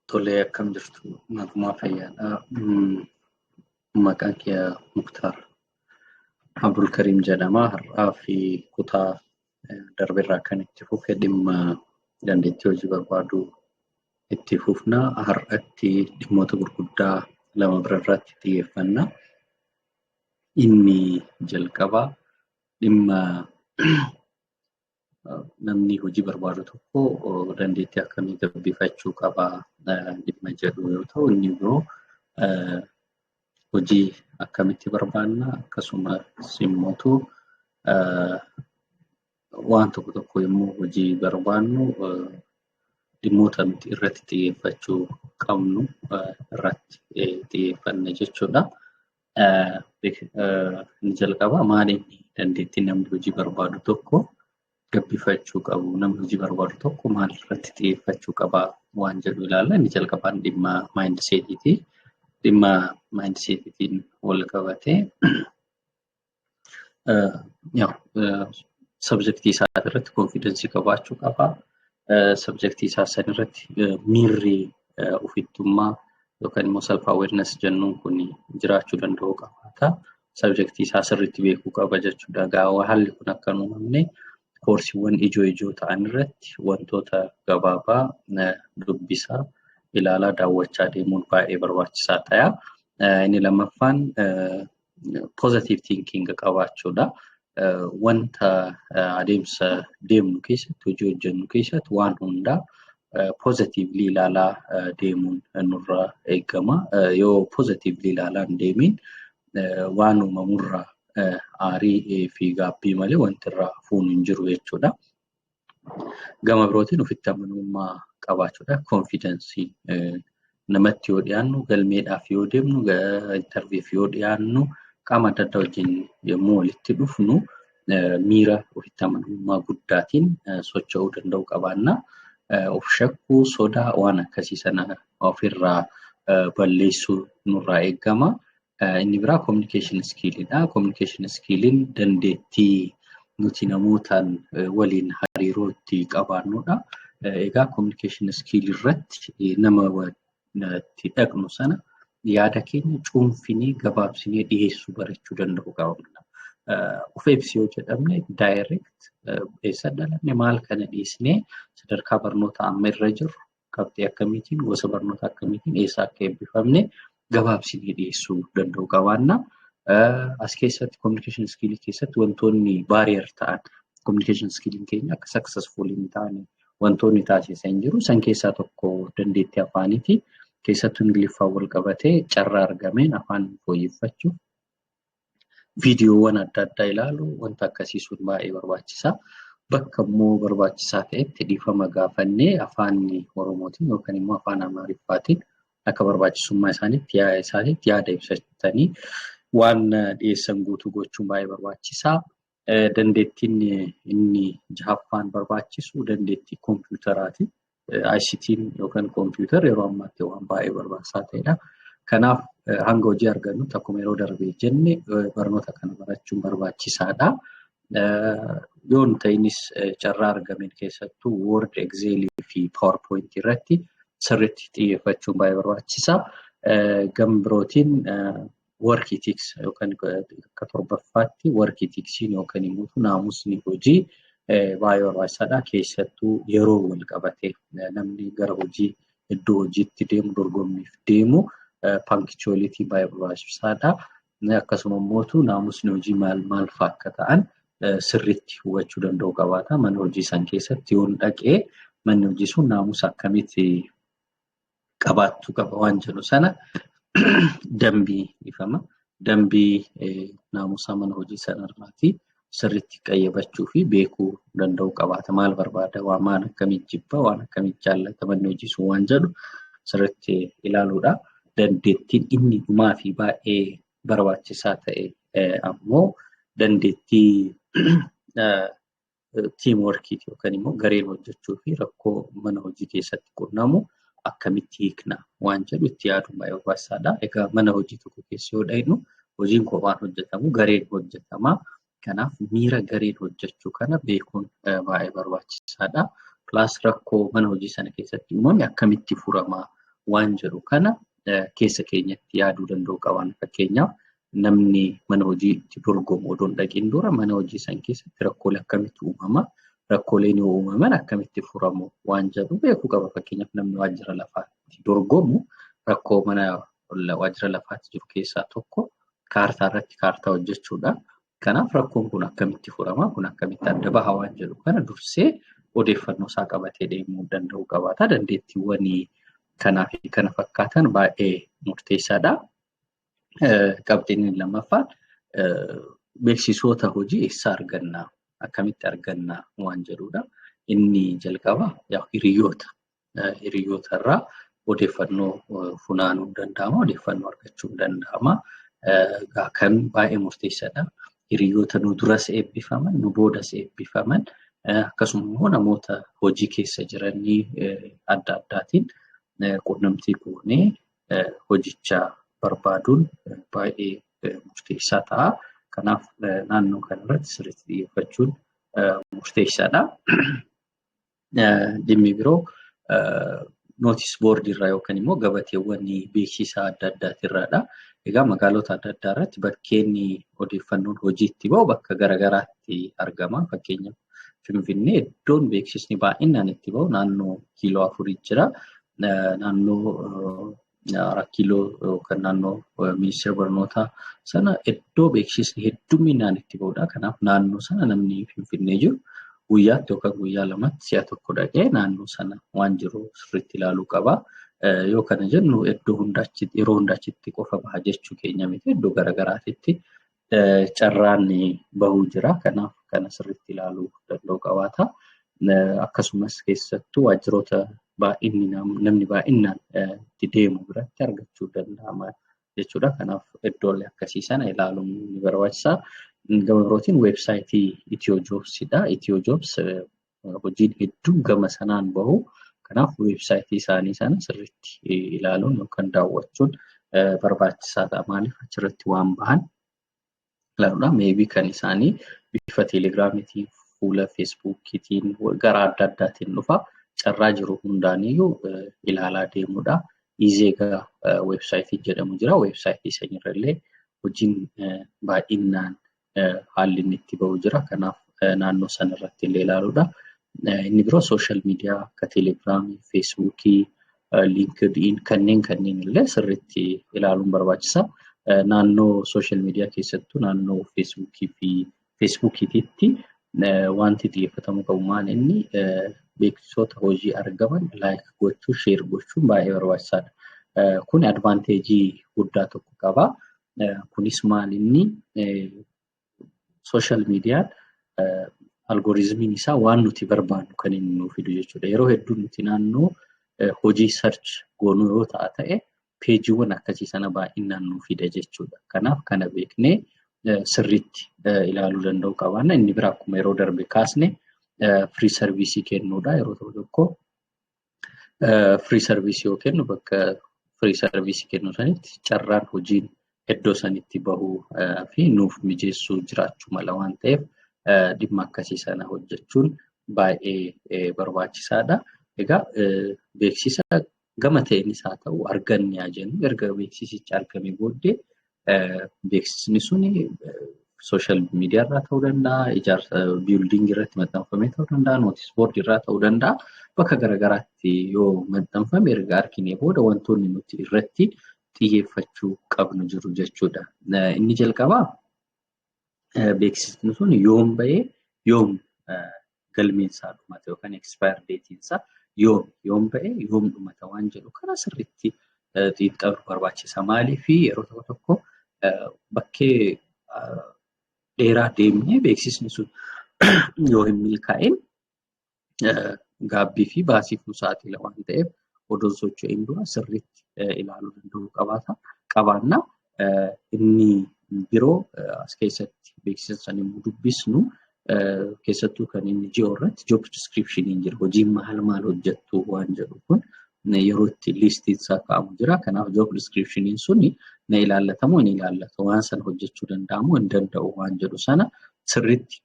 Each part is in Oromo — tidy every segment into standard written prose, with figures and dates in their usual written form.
Tolee akkam jirtu nagumaa fayyaadha. Maqaan kee Muktaar Abdulkariim jedhama. Har'aa fi kutaa darbeerraa kan itti fufe dhimma dandeettii hojii barbaaduu itti fufna. Har'atti dhimmoota gurguddaa lama birarratti xiyyeeffanna. Inni jalqabaa dhimma namni hojii barbaadu tokko dandeettii akkamii gabbifachuu qaba dhimma jedhu yoo ta'u, inni biroo hojii akkamitti barbaanna akkasumas immoo waan tokko immoo hojii barbaannu dhimmoota nuti irratti xiyyeeffachuu qabnu irratti xiyyeeffanna jechuudha. Inni jalqabaa maaliin dandeettii namni hojii barbaadu tokko gabbifachuu qabu, namni hojii barbaadu tokko maal irratti xiyyeeffachuu qaba waan jedhu ilaalla. Inni jalqabaan dhimma maayindiseetiiti. Dhimma maayindiseetiitiin wal qabatee sabjektii isaa irratti konfidensii qabaachuu qaba. Sabjektii isaa san irratti miirri ofittummaa yookaan immoo self awareness jennuun kun jiraachuu danda'u qabaata. Sabjektii isaa sirriitti beekuu qaba jechuudha. Haalli kun akka hin uumamne koorsiiwwan ijoo ta'an irratti wantoota gabaabaa dubbisaa ilaalaa daawwachaa deemuun baay'ee barbaachisaa ta'a. Inni lammaffaan positive thinking qabaachuudha. Wanta adeemsa deemnu keessatti hojii hojjennu keessatti waan hundaa positively ilaalaa deemuun nurraa eegama. Yoo positively ilaalaa hin deemin waan uumamurraa aarii fi gaabbii malee wanti irraa fuunu hin jiru jechuudha. Gama birootiin ofitti amanamummaa qabaachuudha. Konfidensii namatti yoo dhiyaannu, galmeedhaaf yoo deemnu, interviif yoo dhiyaannu, qaama adda addaa wajjin yommuu walitti dhufnu miira ofitti amanamummaa guddaatiin socho'uu danda'u qabaanna. Of shakkuu, sodaa waan akkasii sana ofirraa balleessuu nurraa eegama. Inni biraa communication skillidha. Communication skilliin dandeettii nuti namootaan waliin hariiroo itti qabaannudha. Egaa communication skill irratti nama itti dhaqnu sana yaada keenya cuunfinee gabaabsinee dhiyeessuu barachuu danda'u qabna. Of ibsi yoo jedhamne direct eessa dhalanne maal kana dhiisnee sadarkaa barnoota amma irra jirru qabxii akkamiitiin gosa barnoota akkamiitiin eessa akka eebbifamne gabaabsinee dhiyeessuu danda'u qabaanna. As keessatti communication skill keessatti wantoonni barrier ta'an communication skill keenya akka successful hin taane wantoonni taasisan jiru. San keessaa tokko dandeettii afaaniiti. Keessattuu Ingiliffaan wal qabatee carraa argameen afaan fooyyeffachuu, viidiyoowwan adda addaa ilaalu wanta akkasii sun baay'ee barbaachisaa. Bakka immoo barbaachisaa ta'etti dhiifama gaafannee afaan Oromootiin yookaan immoo afaan Amaariffaatiin akka barbaachisummaa isaaniitti yaada ibsatanii waan dhiyeessan guutuu gochuun baay'ee barbaachisaa. Dandeettiin inni jahaffaan barbaachisu dandeettii kompiitaraati. ICT'n yookaan kompiitar yeroo ammaatti waan baay'ee barbaachisaa ta'edha. Kanaaf hanga hojii argannutti akkuma yeroo darbee jenne barnoota kana barachuun barbaachisaadha. Yoo hin ta'inis carraa argameen keessattuu Word, Excel fi PowerPoint irratti sirriitti xiyyeeffachuun baay'ee barbaachisaa. Gama birootiin work ethics yookaan akka torbaffaatti work ethicsiin yookaan immoo naamusni hojii baay'ee barbaachisaadha. Keessattuu yeroo wal qabatee namni gara hojii iddoo hojiitti deemu dorgommiif deemu punctuality baay'ee barbaachisaadha. Akkasuma immoo naamusni hojii maal fa'aa akka ta'an sirriitti hubachuu danda'u qabaata. Mana hojii san keessatti yoo dhaqee manni hojii sun naamusa akkamitti qabaachuu qaba waan jedhu sana dambii ifama. Dambii naamusa mana hojii sanarraati sirriitti qayyabachuu fi beekuu danda'u qabaata. Maal barbaada, waan akkamitti jibba, waan akkamitti jaallata manni hojii sun waan jedhu sirriitti ilaaluudha. Dandeettiin inni dhumaa fi baay'ee barbaachisaa ta'e ammoo dandeettii team workiiti yookaan immoo gareen hojjechuu fi rakkoo mana hojii keessatti qunnamu akkamitti hiikna waan jedhu itti yaaduun baay'ee barbaachisaadha. Egaa mana hojii tokko keessa yoo dhaynu hojiin kophaan hojjetamu gareen hojjetama. Kanaaf miira gareen hojjechuu kana beekuun baay'ee barbaachisaadha. Plus rakkoo mana hojii sana keessatti uumame akkamitti furama waan jedhu kana keessa keenyatti yaaduu danda'u qaban. Fakkeenyaaf namni mana hojiitti dorgomu odoo hin dhaqiin dura mana hojii san keessatti rakkoolee akkamitti uumama, rakkooleen yoo uumaman akkamitti furamu waan jedhu beekuu qaba. Fakkeenyaaf namni waajjira lafaatti dorgomu rakkoo mana waajjira lafaatti jiru keessaa tokko kaartaa irratti kaartaa hojjechuudha. Kanaaf rakkoon kun akkamitti furama, kun akkamitti adda baha waan jedhu kana dursee odeeffannoo isaa qabatee deemuu danda'u qabaata. Dandeettiiwwan kanaa fi kana fakkaatan baay'ee murteessaadha. Qabxiin lammaffaan beeksisoota hojii eessaa argannaa, akkamitti argannaa waan jedhudha. Inni jalqaba hiriyoota irraa odeeffannoo funaanuun danda'ama, odeeffannoo argachuun danda'ama. Kan baay'ee murteessaadha. Hiriyoota nu duras eebbifaman, nu boodas eebbifaman, akkasuma namoota hojii keessa jiranii adda addaatiin quunnamtii goonee hojicha barbaaduun baay'ee murteessaa ta'a. Kanaaf naannoo kanarratti sirriitti xiyyeeffachuun murteessaadha. Dhimmi biroo nootis boordii irraa yookaan immoo gabateewwan beeksisaa adda addaatirraadha. Egaa magaalota adda addaa irratti bakkeen odeeffannoon hojiitti bahu bakka garaagaraatti argama. Fakkeenyaaf Finfinnee iddoon beeksisni baay'inaan itti bahu naannoo kiiloo 4 jira. Naannoo 4 kiiloo yookaan naannoo ministeera barnootaa sana iddoo beeksisni hedduminaan itti bahudha. Kanaaf naannoo sana namni Finfinnee jiru guyyaatti yookaan guyyaa lamatti si'a tokko dhaqee naannoo sana waan jiru sirriitti ilaaluu qaba. Yoo kana jennu yeroo hundaachitti qofa baha jechuu keenya miti. Iddoo garaagaraatitti carraan bahuu jira. Kanaaf kana sirriitti ilaaluu danda'u qabaata. Akkasumas keessattuu waajjiroota namni baay'inaan itti deemu biratti argachuu danda'ama jechuudha. Kanaaf iddoolee akkasii sana ilaaluun ni barbaachisa. Gama birootiin weebsaayitii Itiyoojobsidha. Itiyoojobs hojiin hedduun gama sanaan bahu. Kanaaf weebsaayitii isaanii sana sirriitti ilaaluun yookaan daawwachuun barbaachisaa ta'a. Maaliif achirratti waan bahan ilaaluudha. Meebii kan isaanii bifa teelegiraamiitiin, fuula feesbuukiitiin, gara adda addaatiin dhufa. Carraa jiru hundaaniyyuu ilaalaa deemuudha. Izeegaa weebsaayitii jedhamu jira. Weebsaayitii sanirrallee hojiin baay'inaan haalli inni itti bahu jira. Kanaaf naannoo sanarratti illee ilaaluudha. Inni biroo sooshaal miidiyaa akka teelegiraamii, feesbuukii, liinkidiin kanneen illee sirriitti ilaaluun barbaachisa. Naannoo sooshaal miidiyaa keessattuu naannoo feesbuukiitiitti wanti xiyyeeffatamuu qabu maal inni beeksisoota hojii argaman laayik gochuu, sheer gochuun baay'ee barbaachisaadha. Kun advaanteejii guddaa tokko qaba. Kunis maal inni sooshaal miidiyaan algooriizimiin isaa waan nuti barbaannu kan inni nuuf fidu jechuudha. Yeroo hedduu nuti naannoo hojii sarch goonuu yoo ta'e peejiiwwan akkasii sana baay'inaan nuuf fida jechuudha. Kanaaf kana beeknee sirriitti ilaaluu danda'u qabaanna. Inni biraa akkuma yeroo darbe kaasne firii sarviisii kennuudha. Yeroo tokko firii sarviisii yoo kennu bakka firii sarviisii kennu sanitti carraan hojiin iddoo sanitti bahuu fi nuuf mijeessuu jiraachuu mala waan ta'eef dhimma akkasii sana hojjechuun baay'ee barbaachisaadha. Egaa beeksisa gama ta'eenis haa ta'u arganne haa jennu. Erga beeksisichi argamee booddee beeksisni suni sooshaal miidiyaa irraa ta'uu danda'a, ijaarsa biildingii irratti maxxanfamee ta'uu danda'a, nootis boordii irraa ta'uu danda'a. Bakka garaagaraatti yoo maxxanfame erga arginee booda wantoonni nuti irratti xiyyeeffachuu qabnu jiru jechuudha. Inni jalqabaa beeksisni sun yoom bahee yoom galmeensaa dhumate yookaan expire date'insaa yoom bahee yoom dhumata waan jedhu kana sirriitti xiinxaluu barbaachisa. Maaliif yeroo tokko bakkee dheeraa deemnee beeksisni sun yoo hin milkaa'in gaabbii fi baasiif nu saaxila waan ta'eef odoon socho'een dura sirriitti ilaaluu danda'uu qabaanna. Inni biroo as keessatti beeksisa sana immoo dubbisnu keessattuu kan inni ji'oo irratti job descriptioniin jira. Hojiin maal hojjettu waan jedhu kun yeroo itti liistiin isaa kaa'amu jira. Kanaaf job descriptioniin suni na ilaallatamu hin ilaallatu waan sana hojjechuu danda'amu hin danda'u waan jedhu sana sirriitti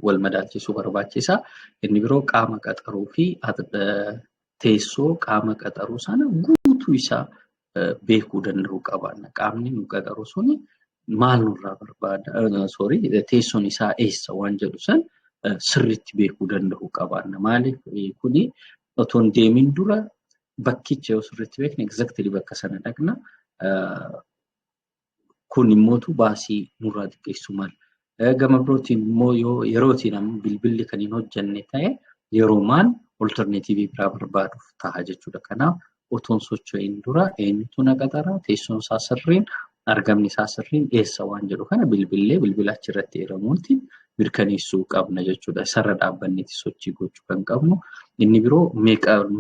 wal madaalchisuu barbaachisa. Inni biroo qaama qaxaruu fi teessoo qaama qaxaruu sana guutuu isaa beekuu danda'uu qabaanna. Qaamni nu qaxaru suni maal nurraa barbaada? Teessoon isaa eessa waan jedhu san sirriitti beekuu danda'uu qabaanna. Maaliif kuni otoo hin deemin dura bakkicha yoo sirriitti beekne exactly bakka sana dhaqna. Kun immoo baasii nurraa xiqqeessu mala. Gama birootiin immoo yerootiin amma bilbilli kan hin hojjenne ta'e yeroomaan alternatiivii biraa barbaaduuf ta'a jechuudha. Kanaaf otoon socho'iin dura eenyutu na qaxara, teessoon isaa sirriin, argamni isaa sirriin eessa waan jedhu kana bilbila achirratti eeramuutiin mirkaneessuu qabna jechuudha. Isarra dhaabbanneeti sochii gochuu kan qabnu. Inni biroo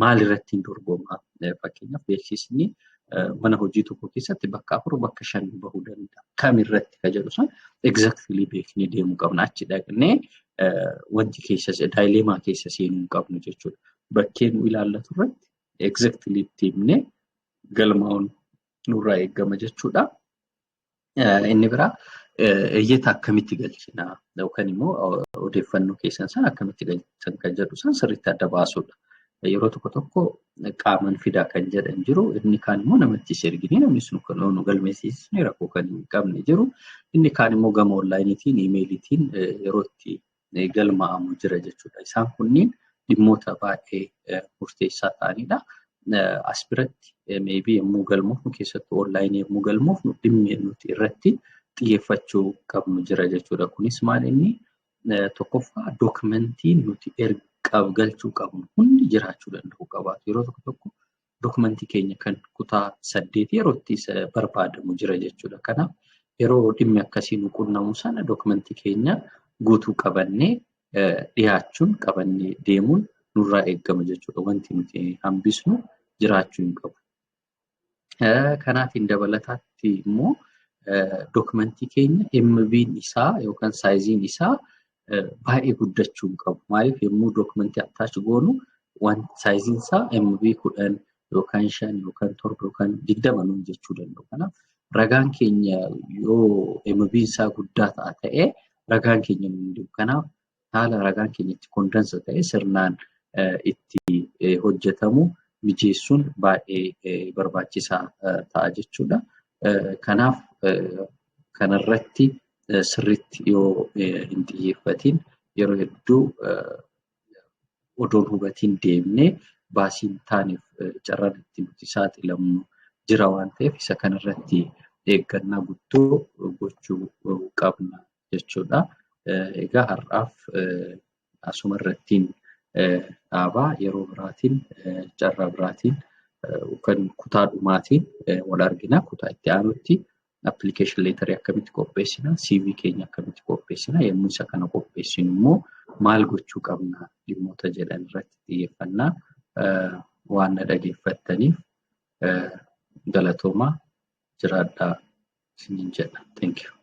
maalirratti hin dorgomaa? Fakkeenyaaf beeksisni mana hojii tokko keessatti bakka 4 bakka 5 bahuu danda'a. Kamirratti ka jedhu san exactly beeknee deemuu qabna. Achi dhaqnee wanti daayileemaa keessa seenuu hin qabnu jechuudha. Bakkeen nu ilaallatu irratti exactly deemnee galmaa'uun nurraa eegama jechuudha. Inni biraa iyyata akkamitti galchina yookaan immoo odeeffannoo keessan sana akkamitti galchan kan jedhu san sirriitti adda baasuudha. Yeroo tokko qaaman fidaa kan jedhan jiru, inni kaan immoo namatti erginee namni sun nu galmeessisnee rakkoo kan hin qabne jiru. Inni kaan immoo gama onlaayiniitiin, iimeeliitiin yeroo itti galmaa'amu jira jechuudha. Isaan kunniin dhimmoota baay'ee murteessaa ta'anidha. As biratti maybe yommuu galmoofnu keessattuu onlaayinii yommuu galmoofnu dhimmi nuti irratti xiyyeeffachuu qabnu jira jechuudha. Kunis maal inni tokkoffaa dookumentiin nuti galchuu qabnu hundi jiraachuu danda'u qabaatu. Yeroo tokko dookumentii keenya kan kutaa 8 yeroo itti barbaadamu jira jechuudha. Kanaaf yeroo dhimmi akkasii nu qunnamu sana dookumentii keenya guutuu qabannee dhiyaachuun qabannee deemuun nurraa eegama jechuudha. Wanti nuti hambisnu jiraachuu hin qabu. Kanaatiin dabalataatti immoo dookumentii keenya MB'n isaa yookaan saayiziin isaa baay'ee guddachuu hin qabu. Maaliif yommuu dookumentii attaachi goonu saayiziin isaa MB 10 yookaan 5 yookaan 7 yookaan 20 nuun jechuu danda'u. Kanaaf ragaan keenya yoo MB isaa guddaa ta'a ta'ee ragaan keenya nuun deemu. Kanaaf haala ragaan keenya itti kondensa ta'e sirnaan itti hojjetamu mijeessuun baay'ee barbaachisaa ta'a jechuudha. Kanaaf kanarratti sirriitti yoo hin xiyyeeffatiin yeroo hedduu odoon hubatiin deemnee baasiin taaneef carraan itti nuti saaxilamnu jira waan ta'eef isa kanarratti eeggannaa guddoo gochuu qabna jechuudha. Egaa har'aaf asuma irrattiin dhaabaa yeroo biraatiin carraa biraatiin kan kutaa dhumaatiin wal argina. Kutaa itti aanutti application leetarii akkamitti qopheessina, CV keenya akkamitti qopheessina, yommuu isa kana qopheessinu immoo maal gochuu qabna dhimmoota jedhan irratti xiyyeeffannaa waan na dhageeffattaniif galatoomaa jiraadhaa isiniin jedha. Thank you.